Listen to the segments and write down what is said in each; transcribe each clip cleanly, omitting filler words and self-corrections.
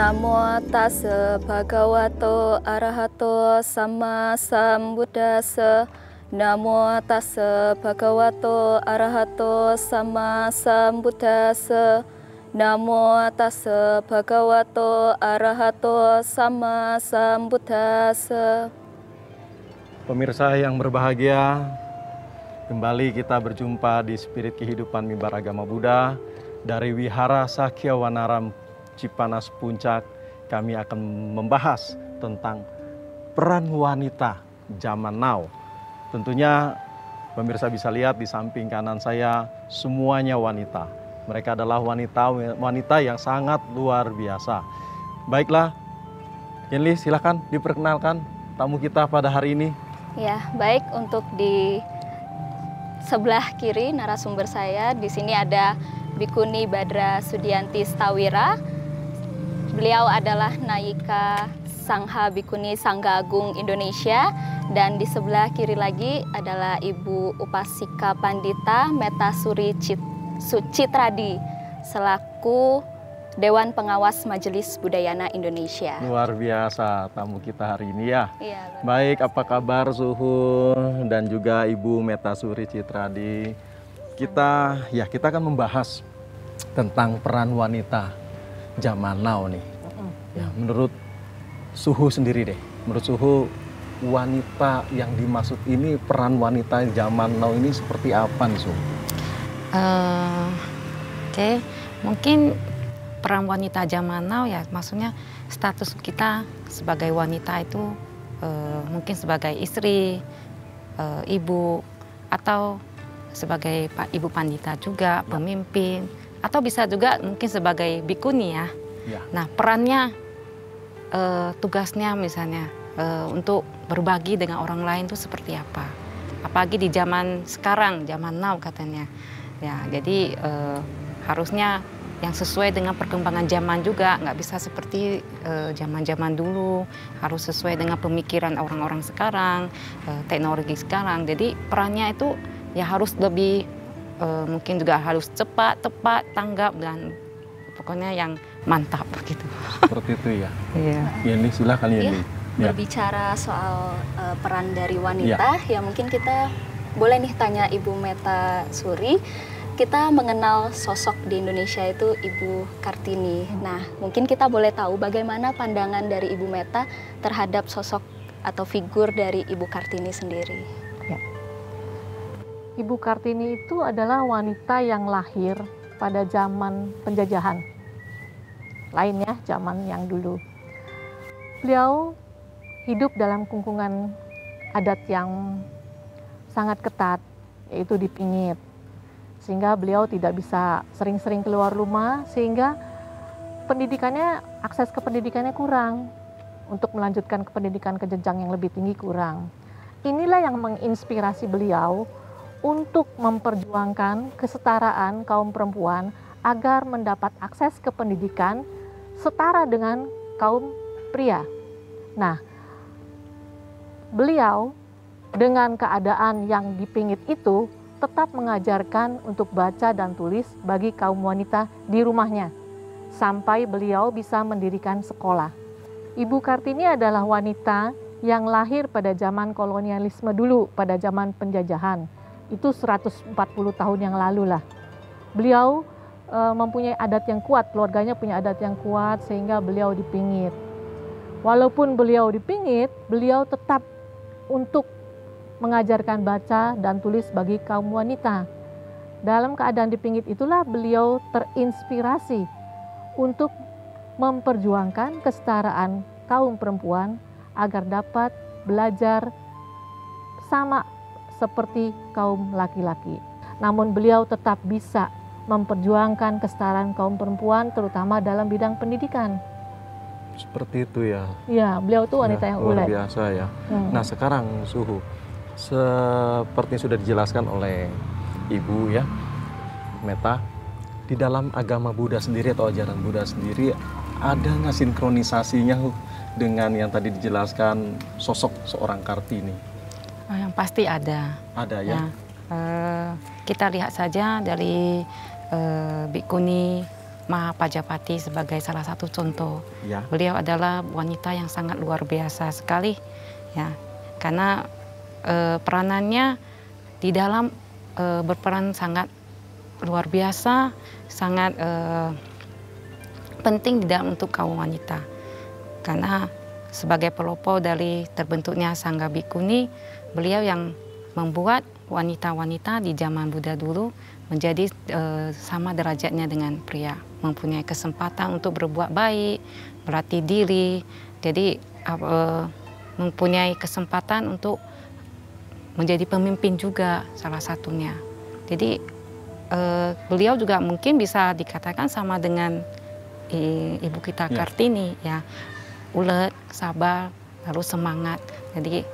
Namo tassa bhagavato arahato sama sambuddhassa. Namo tassa bhagavato arahato sama sambuddhassa. Namo tassa bhagavato arahato sama sambuddhassa. Pemirsa yang berbahagia, kembali kita berjumpa di Spirit Kehidupan Mimbar Agama Buddha dari Wihara Sakya Wanaram Cipanas Puncak. Kami akan membahas tentang peran wanita zaman now. Tentunya pemirsa bisa lihat di samping kanan saya semuanya wanita. Mereka adalah wanita yang sangat luar biasa. Baiklah, Yenli silakan diperkenalkan tamu kita pada hari ini. Ya, baik, untuk di sebelah kiri narasumber saya di sini ada Bikuni Badra Sudianti Stawira. Beliau adalah Nayika Sangha Bikuni Sangga Agung Indonesia, dan di sebelah kiri lagi adalah Ibu Upasika Pandita Metasuri Sucitradi selaku Dewan Pengawas Majelis Budayana Indonesia. Luar biasa tamu kita hari ini ya. Iya, baik, apa kabar Suhu dan juga Ibu Metasuri Citradi? Kita akan membahas tentang peran wanita zaman now nih. Ya, menurut Suhu sendiri deh, menurut Suhu wanita yang dimaksud ini, peran wanita zaman now ini seperti apa nih Suhu? Oke, mungkin peran wanita zaman now ya maksudnya status kita sebagai wanita itu mungkin sebagai istri, ibu, atau sebagai ibu pandita juga, pemimpin, atau bisa juga mungkin sebagai bikuni ya. Nah, perannya, tugasnya misalnya untuk berbagi dengan orang lain itu seperti apa? Apalagi di zaman sekarang, zaman now katanya. Ya, jadi harusnya yang sesuai dengan perkembangan zaman juga, nggak bisa seperti zaman-zaman dulu, harus sesuai dengan pemikiran orang-orang sekarang, teknologi sekarang. Jadi perannya itu ya harus lebih, mungkin juga harus cepat, tepat, tanggap, dan pokoknya yang mantap gitu. Seperti itu ya. Iya. Yenli silakan Yenli. Ya, berbicara soal peran dari wanita, ya mungkin kita boleh nih tanya Ibu Metasuri. Kita mengenal sosok di Indonesia itu Ibu Kartini. Nah, mungkin kita boleh tahu bagaimana pandangan dari Ibu Meta terhadap sosok atau figur dari Ibu Kartini sendiri. Ya. Ibu Kartini itu adalah wanita yang lahir pada zaman penjajahan. Lainnya zaman yang dulu. Beliau hidup dalam kungkungan adat yang sangat ketat, yaitu di Pingit. Sehingga beliau tidak bisa sering-sering keluar rumah, sehingga pendidikannya, akses ke pendidikannya kurang. Untuk melanjutkan ke pendidikan ke jenjang yang lebih tinggi kurang. Inilah yang menginspirasi beliau untuk memperjuangkan kesetaraan kaum perempuan agar mendapat akses ke pendidikan setara dengan kaum pria. Nah, beliau dengan keadaan yang di Pingit itu tetap mengajarkan untuk baca dan tulis bagi kaum wanita di rumahnya, sampai beliau bisa mendirikan sekolah. Ibu Kartini adalah wanita yang lahir pada zaman kolonialisme dulu, pada zaman penjajahan. Itu 140 tahun yang lalu lah. Beliau mempunyai adat yang kuat, keluarganya punya adat yang kuat, sehingga beliau di Pingit. Walaupun beliau di Pingit, beliau tetap untuk mengajarkan baca dan tulis bagi kaum wanita. Dalam keadaan di Pingit itulah beliau terinspirasi untuk memperjuangkan kesetaraan kaum perempuan agar dapat belajar sama seperti kaum laki-laki. Namun beliau tetap bisa memperjuangkan kesetaraan kaum perempuan terutama dalam bidang pendidikan. Seperti itu ya. Ya, beliau tuh wanita yang luar ulet. biasa ya. Nah, sekarang Suhu, seperti yang sudah dijelaskan oleh Ibu ya, Meta, di dalam agama Buddha sendiri atau ajaran Buddha sendiri ada nggak sinkronisasinya dengan yang tadi dijelaskan sosok seorang Kartini? Yang pasti ada. Ada ya. Kita lihat saja dari Bikuni Mahapajapati sebagai salah satu contoh. Ya. Beliau adalah wanita yang sangat luar biasa sekali, ya, karena peranannya di dalam berperan sangat luar biasa, sangat penting di dalam untuk kaum wanita. Karena sebagai pelopor dari terbentuknya Sangga Bikuni, beliau yang membuat wanita-wanita di zaman Buddha dulu menjadi sama derajatnya dengan pria, mempunyai kesempatan untuk berbuat baik, berlatih diri, jadi mempunyai kesempatan untuk menjadi pemimpin juga salah satunya. Jadi beliau juga mungkin bisa dikatakan sama dengan ibu kita Kartini, ya, ulet, sabar, lalu semangat. Jadi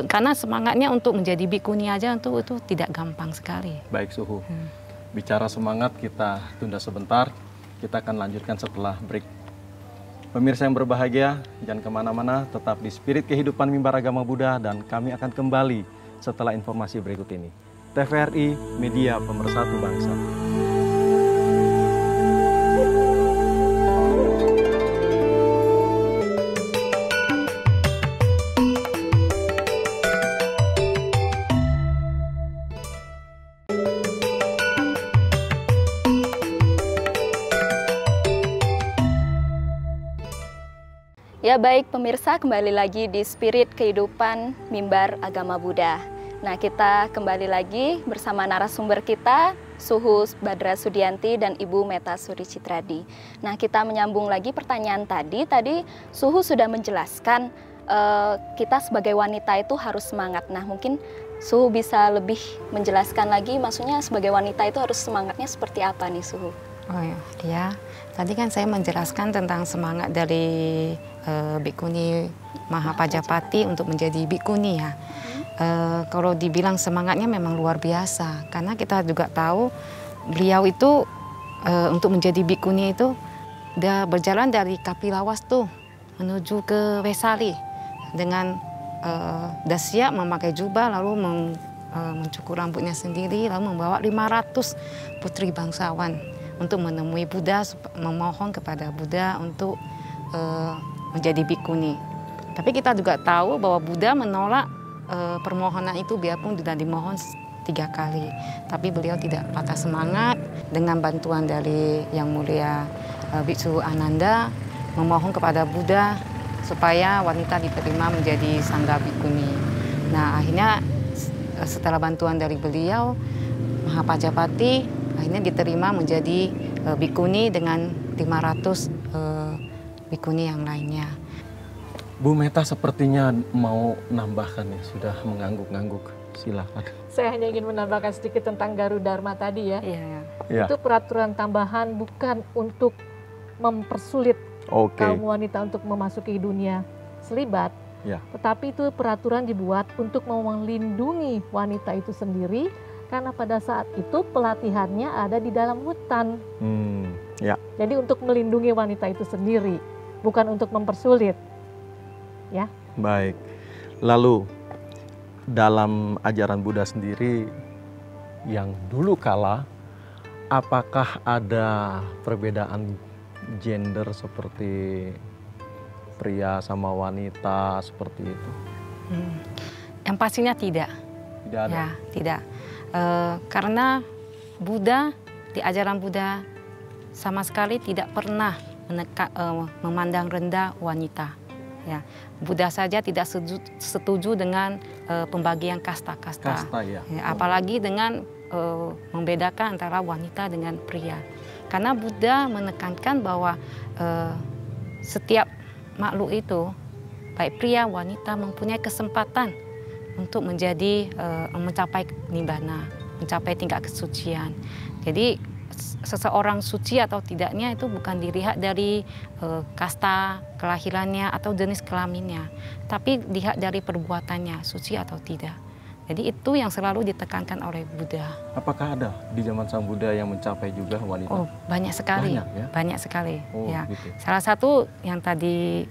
karena semangatnya untuk menjadi bikuni aja itu tidak gampang sekali. Baik Suhu, bicara semangat kita tunda sebentar, kita akan lanjutkan setelah break. Pemirsa yang berbahagia, jangan kemana-mana, tetap di Spirit Kehidupan Mimbar Agama Buddha dan kami akan kembali setelah informasi berikut ini. TVRI, Media Pemersatu Bangsa. Ya baik pemirsa, kembali lagi di Spirit Kehidupan Mimbar Agama Buddha. Nah, kita kembali lagi bersama narasumber kita, Suhu Badra Sudianti dan Ibu Meta Suri Citradi. Nah, kita menyambung lagi pertanyaan tadi Suhu sudah menjelaskan kita sebagai wanita itu harus semangat. Nah, mungkin Suhu bisa lebih menjelaskan lagi, maksudnya sebagai wanita itu harus semangatnya seperti apa nih Suhu? Oh ya, tadi kan saya menjelaskan tentang semangat dari Bikuni Mahapajapati untuk menjadi bikuni, ya. Kalau dibilang semangatnya memang luar biasa, karena kita juga tahu beliau itu untuk menjadi bikuni itu dia berjalan dari Kapilawastu menuju ke Wesali dengan siap memakai jubah, lalu mencukur rambutnya sendiri, lalu membawa 500 putri bangsawan untuk menemui Buddha, memohon kepada Buddha untuk menjadi bikuni. Tapi kita juga tahu bahwa Buddha menolak permohonan itu biarpun sudah dimohon 3 kali. Tapi beliau tidak patah semangat, dengan bantuan dari Yang Mulia Biksu Ananda memohon kepada Buddha supaya wanita diterima menjadi Sangga Bikuni. Nah, akhirnya setelah bantuan dari beliau, Mahapajapati akhirnya diterima menjadi bikuni dengan 500 bikuni yang lainnya. Bu Meta sepertinya mau nambahkan nih, sudah mengangguk-angguk. Silakan. Saya hanya ingin menambahkan sedikit tentang Garuda Dharma tadi, ya. Iya. Ya. Itu peraturan tambahan bukan untuk mempersulit kaum wanita untuk memasuki dunia selibat, ya. Tetapi itu peraturan dibuat untuk melindungi wanita itu sendiri, karena pada saat itu pelatihannya ada di dalam hutan. Ya. Jadi untuk melindungi wanita itu sendiri, bukan untuk mempersulit. Ya. Baik. Lalu dalam ajaran Buddha sendiri yang dulu kala, apakah ada perbedaan gender seperti pria sama wanita seperti itu? Yang pastinya tidak. Tidak ada. Ya, tidak. Karena Buddha, di ajaran Buddha sama sekali tidak pernah memandang rendah wanita. Ya, Buddha saja tidak setuju dengan pembagian kasta-kasta. Ya. Ya, apalagi dengan membedakan antara wanita dengan pria. Karena Buddha menekankan bahwa setiap makhluk itu, baik pria, wanita, mempunyai kesempatan untuk mencapai nibbana, mencapai tingkat kesucian. Jadi seseorang suci atau tidaknya itu bukan dilihat dari kasta kelahirannya atau jenis kelaminnya, tapi dilihat dari perbuatannya, suci atau tidak. Jadi itu yang selalu ditekankan oleh Buddha. Apakah ada di zaman Sang Buddha yang mencapai juga wanita? Oh, banyak sekali. Banyak, ya? Banyak sekali. Oh, ya. gitu. Salah satu yang tadi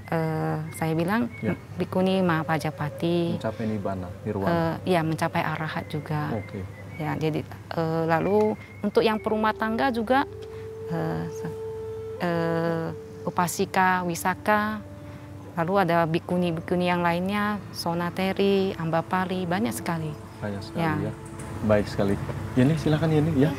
saya bilang, ya. Bikuni Mahapajapati. Mencapai nibbana, nirwana. Ya, mencapai arahat juga. Oke. Ya, jadi lalu untuk yang perumah tangga juga Upasika, Wisaka, lalu ada bikuni-bikuni yang lainnya, Sonateri, Ambapali, banyak sekali. Banyak sekali ya. Baik sekali. Yeni, silakan Yeni ya.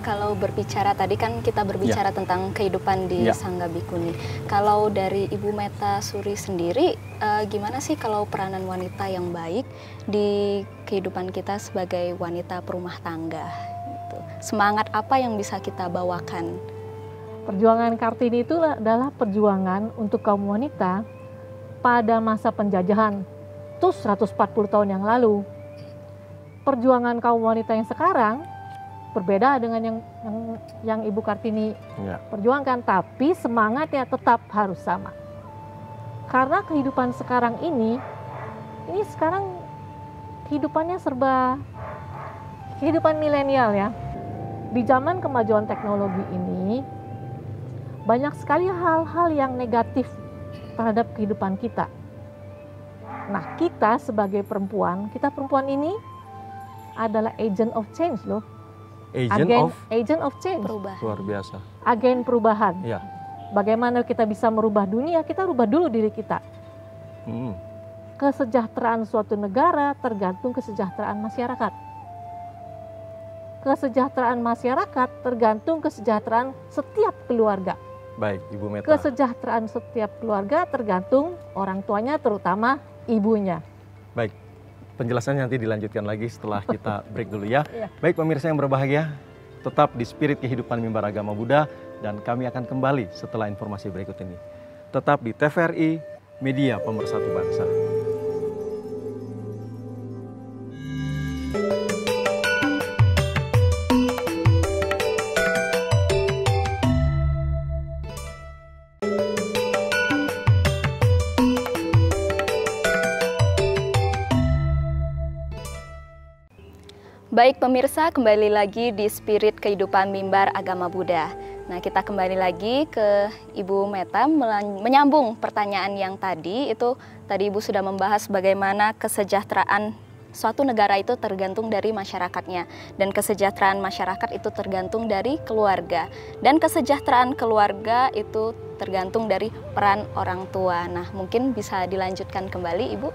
Kalau berbicara tadi kan kita berbicara tentang kehidupan di Sangga Bikuni. Kalau dari Ibu Meta Suri sendiri, gimana sih kalau peranan wanita yang baik di kehidupan kita sebagai wanita perumah tangga? Gitu. Semangat apa yang bisa kita bawakan? Perjuangan Kartini itu adalah perjuangan untuk kaum wanita pada masa penjajahan, itu 140 tahun yang lalu. Perjuangan kaum wanita yang sekarang berbeda dengan yang Ibu Kartini perjuangkan, tapi semangatnya tetap harus sama. Karena kehidupan sekarang ini sekarang kehidupannya serba kehidupan milenial ya. Di zaman kemajuan teknologi ini banyak sekali hal-hal yang negatif terhadap kehidupan kita. Nah, kita sebagai perempuan, kita perempuan ini adalah agent of change loh. Agent of change. Perubahan. Luar biasa. Agen perubahan. Ya. Bagaimana kita bisa merubah dunia, kita rubah dulu diri kita. Kesejahteraan suatu negara tergantung kesejahteraan masyarakat. Kesejahteraan masyarakat tergantung kesejahteraan setiap keluarga. Baik, Ibu Meta. Kesejahteraan setiap keluarga tergantung orang tuanya, terutama ibunya. Baik. Penjelasannya nanti dilanjutkan lagi setelah kita break dulu ya. Baik pemirsa yang berbahagia, tetap di Spirit Kehidupan Mimbar Agama Buddha dan kami akan kembali setelah informasi berikut ini. Tetap di TVRI, Media Pemersatu Bangsa. Baik pemirsa, kembali lagi di Spirit Kehidupan Mimbar Agama Buddha. Nah, kita kembali lagi ke Ibu Meta menyambung pertanyaan yang tadi. Tadi Ibu sudah membahas bagaimana kesejahteraan suatu negara itu tergantung dari masyarakatnya, dan kesejahteraan masyarakat itu tergantung dari keluarga, dan kesejahteraan keluarga itu tergantung dari peran orang tua. Nah, mungkin bisa dilanjutkan kembali Ibu.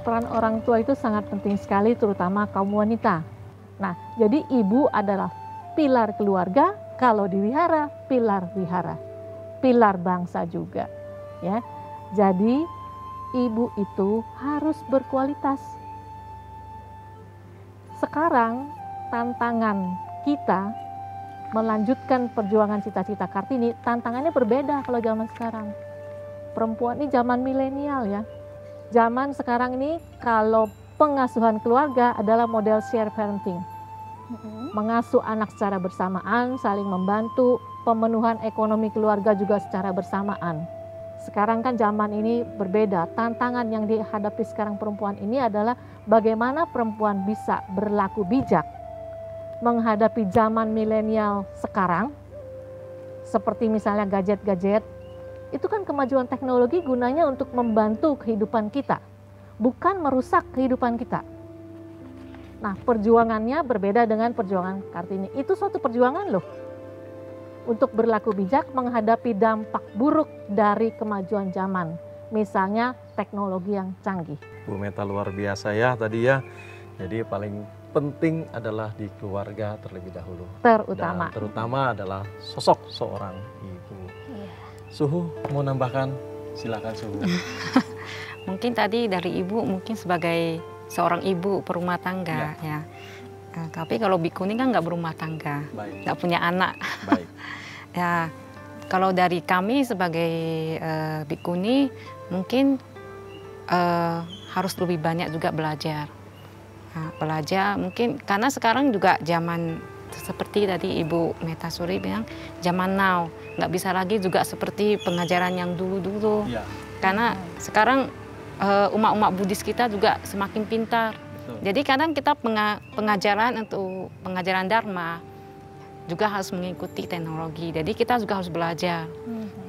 Peran orang tua itu sangat penting sekali, terutama kaum wanita. Nah, jadi ibu adalah pilar keluarga, kalau diwihara, pilar wihara, pilar bangsa juga. Ya, jadi ibu itu harus berkualitas. Sekarang tantangan kita melanjutkan perjuangan cita-cita Kartini, tantangannya berbeda kalau zaman sekarang. Perempuan ini zaman milenial ya. Zaman sekarang ini kalau pengasuhan keluarga adalah model share parenting. Mengasuh anak secara bersamaan, saling membantu, pemenuhan ekonomi keluarga juga secara bersamaan. Sekarang kan zaman ini berbeda. Tantangan yang dihadapi sekarang perempuan ini adalah bagaimana perempuan bisa berlaku bijak menghadapi zaman milenial sekarang. Seperti misalnya gadget-gadget, itu kan kemajuan teknologi gunanya untuk membantu kehidupan kita, bukan merusak kehidupan kita. Nah, perjuangannya berbeda dengan perjuangan Kartini. Itu suatu perjuangan loh. Untuk berlaku bijak menghadapi dampak buruk dari kemajuan zaman. Misalnya teknologi yang canggih. Bu Meta luar biasa ya tadi ya. Jadi paling penting adalah di keluarga terlebih dahulu. Terutama. Dan terutama adalah sosok seorang ibu. Suhu mau nambahkan? Silakan Suhu. Mungkin tadi dari ibu mungkin sebagai seorang ibu perumah tangga ya. Tapi kalau bikuni kan nggak berumah tangga, nggak punya anak. Baik. Ya, kalau dari kami sebagai bikuni mungkin harus lebih banyak juga belajar. Nah, belajar mungkin karena sekarang juga zaman seperti tadi Ibu Meta Suri bilang zaman now, nggak bisa lagi juga seperti pengajaran yang dulu-dulu. Ya. Karena sekarang umat-umat Buddhis kita juga semakin pintar. Betul. Jadi kadang kita pengajaran untuk pengajaran Dharma juga harus mengikuti teknologi. Jadi kita juga harus belajar.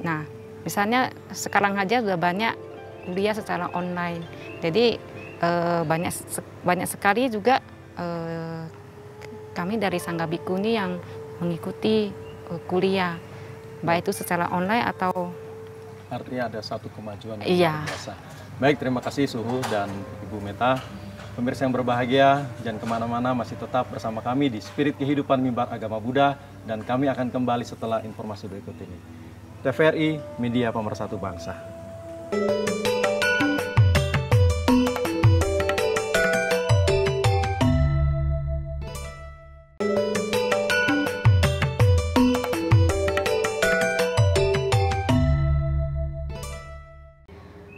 Nah, misalnya sekarang aja sudah banyak kuliah secara online. Jadi banyak sekali juga kami dari Sangga Bikuni yang mengikuti kuliah. baik itu secara online atau Artinya ada satu kemajuan yang Iya. luar biasa. Baik, terima kasih Suhu dan Ibu Meta. Pemirsa yang berbahagia, jangan kemana-mana, masih tetap bersama kami di Spirit Kehidupan Mimbar Agama Buddha, dan kami akan kembali setelah informasi berikut ini. TVRI, Media Pemersatu Bangsa.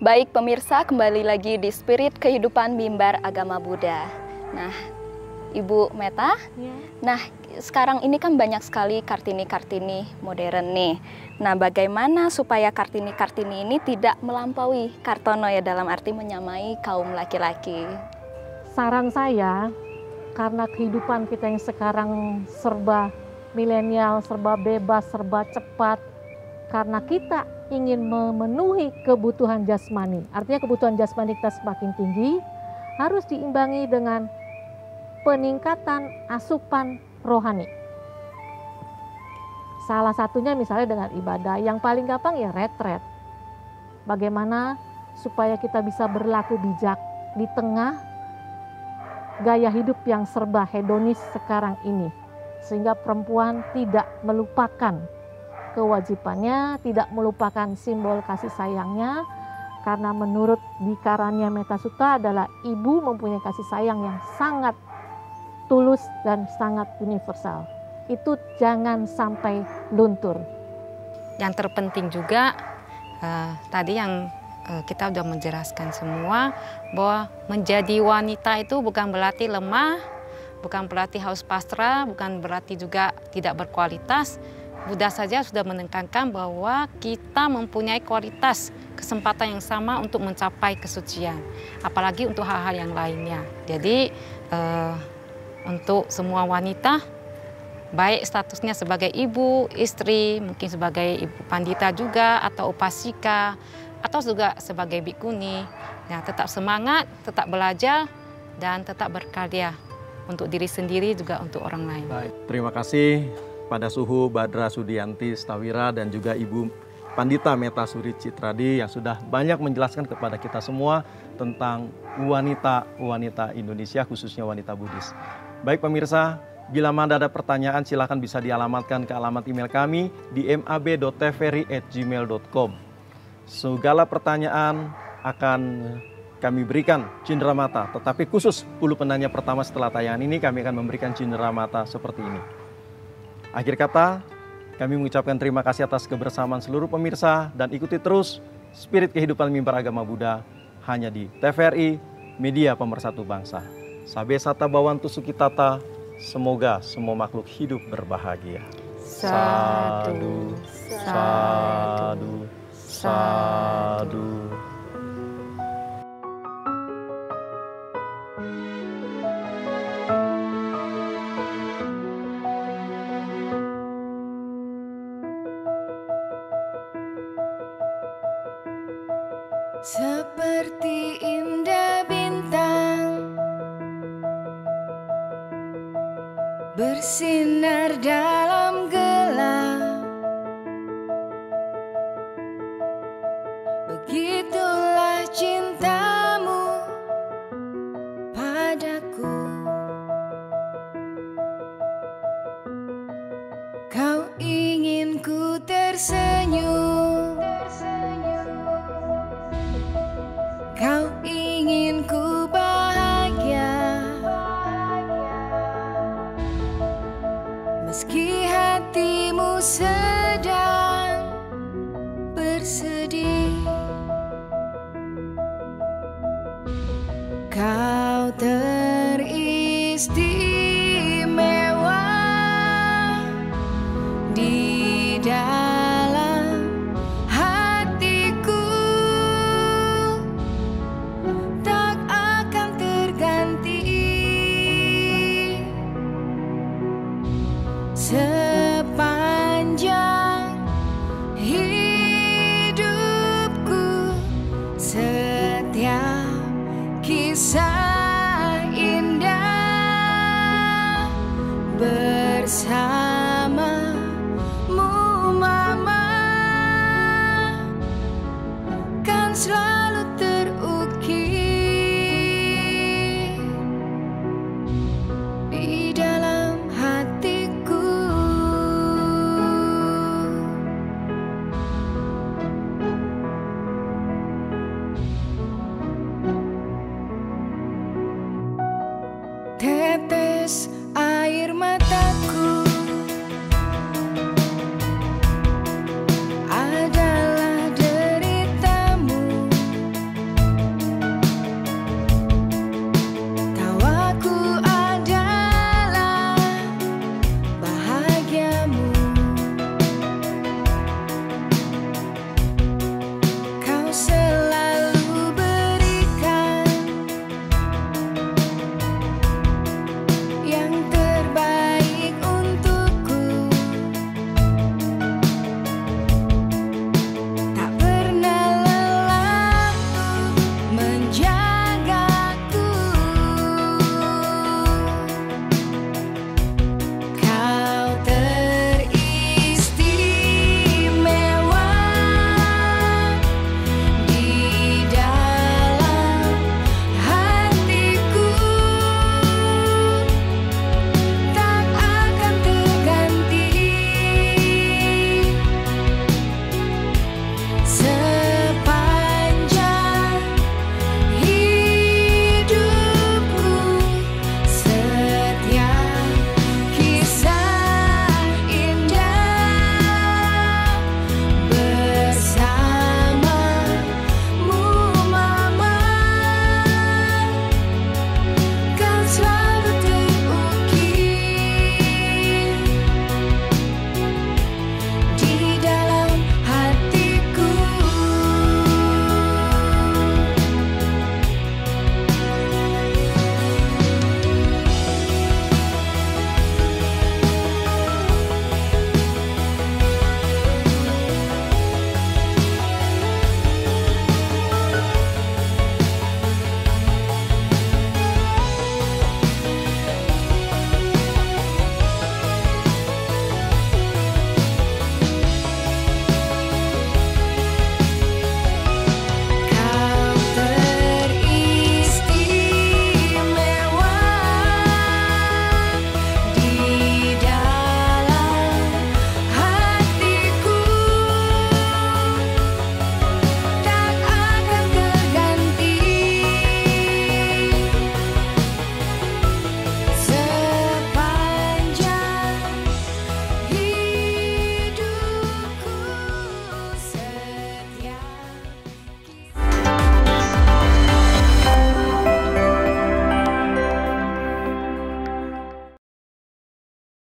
Baik pemirsa, kembali lagi di Spirit Kehidupan Mimbar Agama Buddha. Nah, Ibu Meta, nah sekarang ini kan banyak sekali Kartini-Kartini modern nih. Nah, bagaimana supaya Kartini-Kartini ini tidak melampaui Kartono ya, dalam arti menyamai kaum laki-laki? Saran saya, karena kehidupan kita yang sekarang serba milenial, serba bebas, serba cepat, karena kita ingin memenuhi kebutuhan jasmani, artinya kebutuhan jasmani kita semakin tinggi, harus diimbangi dengan peningkatan asupan rohani. Salah satunya misalnya dengan ibadah, yang paling gampang ya retret. Bagaimana supaya kita bisa berlaku bijak di tengah gaya hidup yang serba hedonis sekarang ini, sehingga perempuan tidak melupakan kewajibannya, tidak melupakan simbol kasih sayangnya, karena menurut Dikaranya Metta Sutta adalah ibu mempunyai kasih sayang yang sangat tulus dan sangat universal. Itu jangan sampai luntur. yang terpenting juga tadi yang kita sudah menjelaskan semua, bahwa menjadi wanita itu bukan berarti lemah, bukan berarti haus pasrah, bukan berarti juga tidak berkualitas. Buddha saja sudah menekankan bahwa kita mempunyai kualitas, kesempatan yang sama untuk mencapai kesucian, apalagi untuk hal-hal yang lainnya. Jadi untuk semua wanita, baik statusnya sebagai ibu, istri, mungkin sebagai ibu pandita juga, atau upasika, atau juga sebagai bikuni, nah, tetap semangat, tetap belajar, dan tetap berkarya untuk diri sendiri juga untuk orang lain. Baik, terima kasih pada Suhu Badra Sudianti Stawira dan juga Ibu Pandita Meta Suri Citradi yang sudah banyak menjelaskan kepada kita semua tentang wanita Indonesia, khususnya wanita Buddhis. Baik pemirsa, bila mana ada pertanyaan silakan bisa dialamatkan ke alamat email kami di mab.tvri@gmail.com. Segala pertanyaan akan kami berikan cenderamata, tetapi khusus 10 penanya pertama setelah tayangan ini kami akan memberikan cenderamata seperti ini. Akhir kata, kami mengucapkan terima kasih atas kebersamaan seluruh pemirsa dan ikuti terus Spirit Kehidupan Mimbar Agama Buddha hanya di TVRI, Media Pemersatu Bangsa. Sabe sata bawantu sukitata, semoga semua makhluk hidup berbahagia. Sadu, sadu, sadu. Seperti indah bintang bersinar dalam gelap, begitulah cintamu padaku. Kau ingin ku tersenyum, kau ingin ku bahagia, meski hatimu sedang bersedih. Kau teristimewa di dalam hatiku, tak akan terganti. Sepanjang hidupku, setiap kisah indah bersama